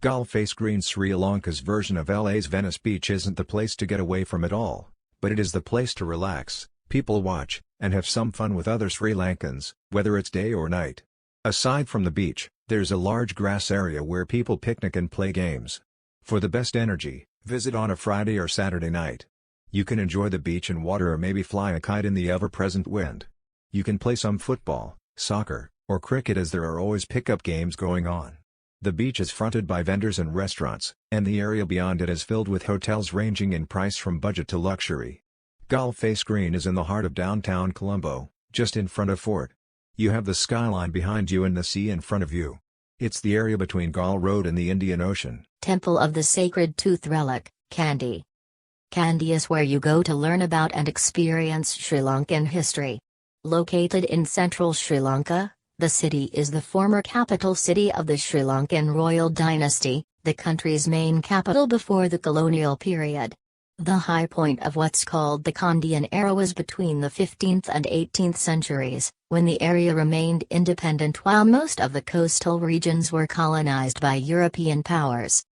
Galface Green. Sri Lanka's version of LA's Venice Beach isn't the place to get away from it all, but it is the place to relax, people watch, and have some fun with other Sri Lankans, whether it's day or night. Aside from the beach, there's a large grass area where people picnic and play games. For the best energy, visit on a Friday or Saturday night. You can enjoy the beach and water or maybe fly a kite in the ever-present wind. You can play some football, soccer, or cricket as there are always pick-up games going on. The beach is fronted by vendors and restaurants, and the area beyond it is filled with hotels ranging in price from budget to luxury. Galface Green is in the heart of downtown Colombo, just in front of Fort. You have the skyline behind you and the sea in front of you. It's the area between Gal Road and the Indian Ocean. Temple of the Sacred Tooth Relic, Kandy. Kandy is where you go to learn about and experience Sri Lankan history. Located in central Sri Lanka, the city is the former capital city of the Sri Lankan royal dynasty, the country's main capital before the colonial period. The high point of what's called the Kandyan era was between the 15th and 18th centuries, when the area remained independent while most of the coastal regions were colonized by European powers.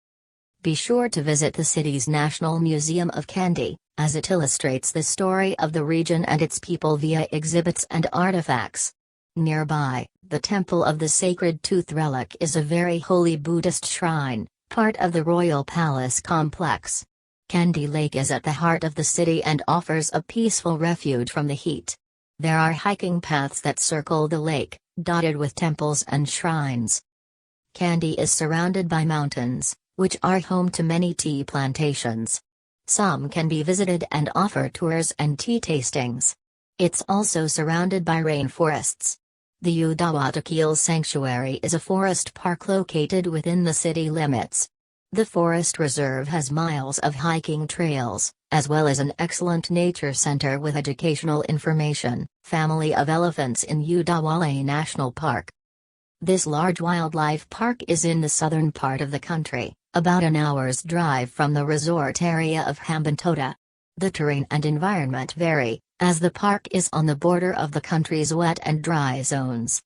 Be sure to visit the city's National Museum of Kandy, as it illustrates the story of the region and its people via exhibits and artifacts. Nearby, the Temple of the Sacred Tooth Relic is a very holy Buddhist shrine, part of the Royal Palace complex. Kandy Lake is at the heart of the city and offers a peaceful refuge from the heat. There are hiking paths that circle the lake, dotted with temples and shrines. Kandy is surrounded by mountains, which are home to many tea plantations. Some can be visited and offer tours and tea tastings. It's also surrounded by rainforests. The Udawatakil Sanctuary is a forest park located within the city limits. The forest reserve has miles of hiking trails, as well as an excellent nature center with educational information. Family of elephants in Udawale National Park. This large wildlife park is in the southern part of the country, about an hour's drive from the resort area of Hambantota. The terrain and environment vary, as the park is on the border of the country's wet and dry zones.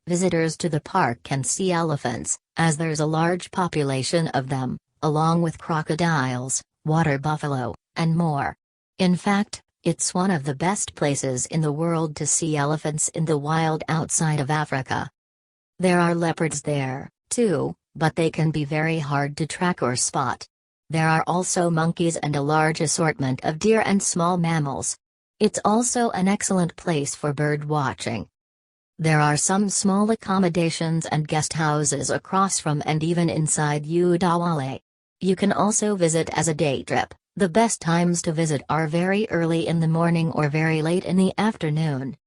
Visitors to the park can see elephants, as there's a large population of them, along with crocodiles, water buffalo, and more. In fact, it's one of the best places in the world to see elephants in the wild outside of Africa. There are leopards there, too, but they can be very hard to track or spot. There are also monkeys and a large assortment of deer and small mammals. It's also an excellent place for bird watching. There are some small accommodations and guest houses across from and even inside Udawale. You can also visit as a day trip. The best times to visit are very early in the morning or very late in the afternoon.